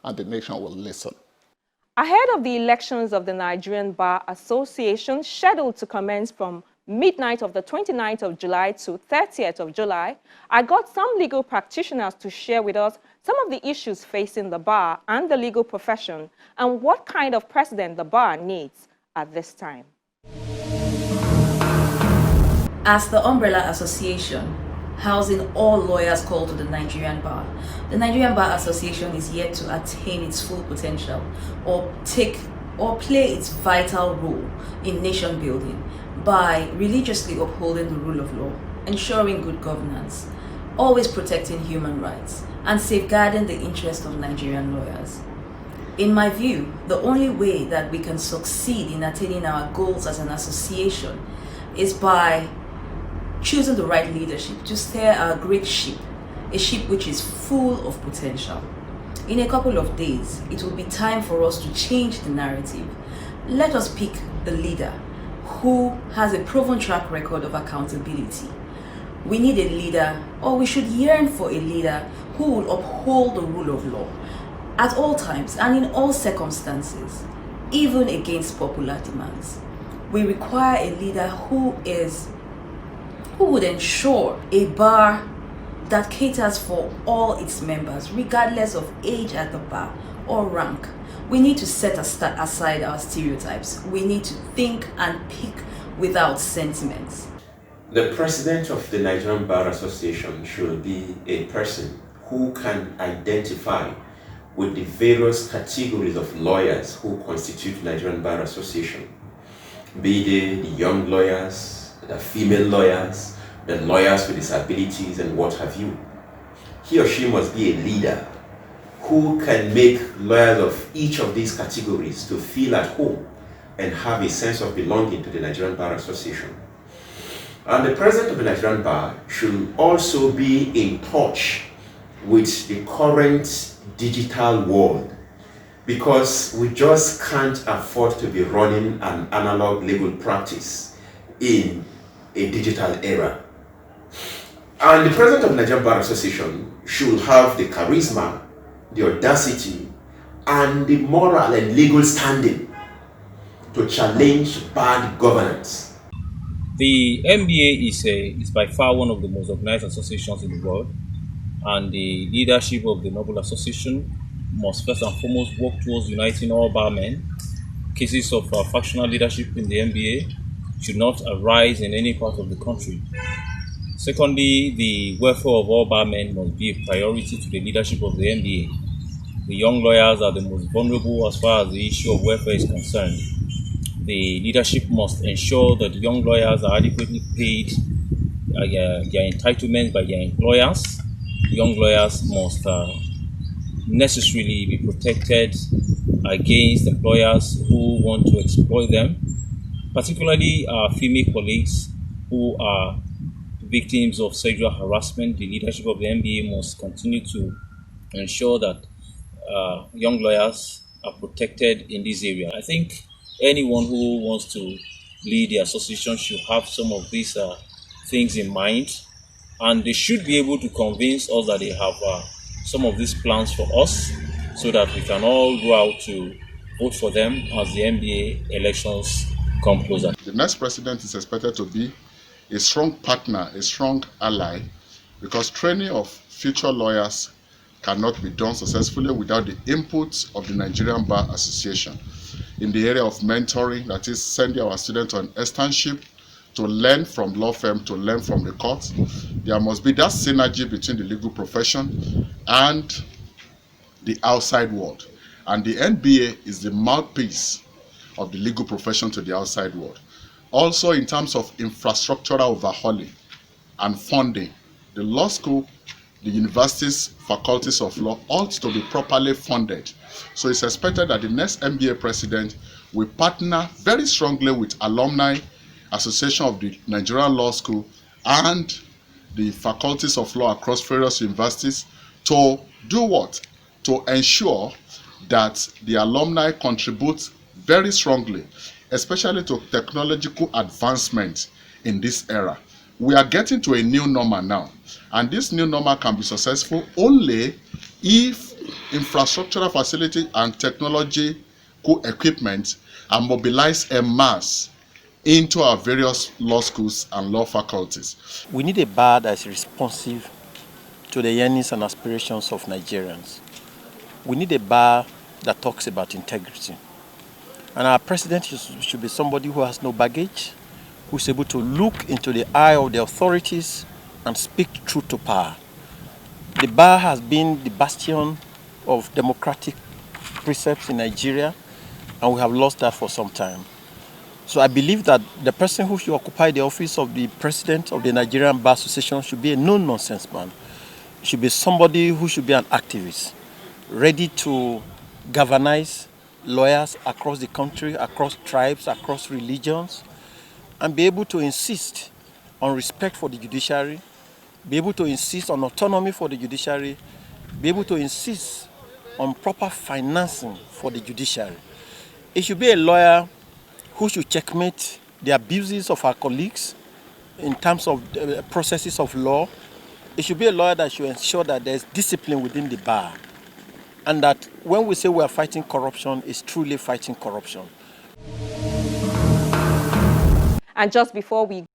and the nation will listen. Ahead of the elections of the Nigerian Bar Association, scheduled to commence from midnight of the 29th of July to 30th of July, I got some legal practitioners to share with us some of the issues facing the bar and the legal profession and what kind of president the bar needs at this time. As the Umbrella Association, housing all lawyers called to the Nigerian Bar Association is yet to attain its full potential or play its vital role in nation building by religiously upholding the rule of law, ensuring good governance, always protecting human rights, and safeguarding the interests of Nigerian lawyers. In my view, the only way that we can succeed in attaining our goals as an association is by choosing the right leadership to steer our great ship, a ship which is full of potential. In a couple of days, it will be time for us to change the narrative. Let us pick the leader who has a proven track record of accountability. We need a leader, or we should yearn for a leader who will uphold the rule of law at all times and in all circumstances, even against popular demands. We require a leader who would ensure a bar that caters for all its members, regardless of age at the bar or rank. We need to set aside our stereotypes. We need to think and pick without sentiments. The president of the Nigerian Bar Association should be a person who can identify with the various categories of lawyers who constitute Nigerian Bar Association, be they the young lawyers, the female lawyers, the lawyers with disabilities, and what have you. He or she must be a leader who can make lawyers of each of these categories to feel at home and have a sense of belonging to the Nigerian Bar Association. And the president of the Nigerian Bar should also be in touch with the current digital world, because we just can't afford to be running an analog legal practice in a digital era. And the president of the Nigerian Bar Association should have the charisma, the audacity, and the moral and legal standing to challenge bad governance. The NBA is by far one of the most organized associations in the world, and the leadership of the Noble Association must first and foremost work towards uniting all barmen. Cases of factional leadership in the NBA should not arise in any part of the country. Secondly, the welfare of all barmen must be a priority to the leadership of the NBA. The young lawyers are the most vulnerable as far as the issue of welfare is concerned. The leadership must ensure that young lawyers are adequately paid their entitlements by their employers. Young lawyers must necessarily be protected against employers who want to exploit them, particularly our female colleagues who are victims of sexual harassment. The leadership of the NBA must continue to ensure that young lawyers are protected in this area. I think anyone who wants to lead the association should have some of these things in mind, and they should be able to convince us that they have some of these plans for us so that we can all go out to vote for them as the NBA elections come closer. The next president is expected to be a strong partner, a strong ally, because training of future lawyers cannot be done successfully without the inputs of the Nigerian Bar Association. In the area of mentoring, that is sending our students on externship to learn from law firm, to learn from the courts, there must be that synergy between the legal profession and the outside world. And the NBA is the mouthpiece of the legal profession to the outside world. Also, in terms of infrastructural overhauling and funding, the law school, the universities, faculties of law ought to be properly funded. So it's expected that the next NBA president will partner very strongly with Alumni Association of the Nigerian Law School and the faculties of law across various universities to do what? To ensure that the alumni contribute very strongly, especially to technological advancement in this era. We are getting to a new normal now, and this new normal can be successful only if infrastructural facility and technological equipment and mobilize en masse into our various law schools and law faculties. We need a bar that is responsive to the yearnings and aspirations of Nigerians. We need a bar that talks about integrity. And our president should be somebody who has no baggage, who is able to look into the eye of the authorities and speak truth to power. The bar has been the bastion of democratic precepts in Nigeria, and we have lost that for some time. So I believe that the person who should occupy the office of the president of the Nigerian Bar Association should be a no-nonsense man. Should be somebody who should be an activist, ready to galvanize lawyers across the country, across tribes, across religions, and be able to insist on respect for the judiciary, be able to insist on autonomy for the judiciary, be able to insist on proper financing for the judiciary. It should be a lawyer who should checkmate the abuses of our colleagues in terms of processes of law. It should be a lawyer that should ensure that there's discipline within the bar, and that when we say we are fighting corruption, it's truly fighting corruption. And just before we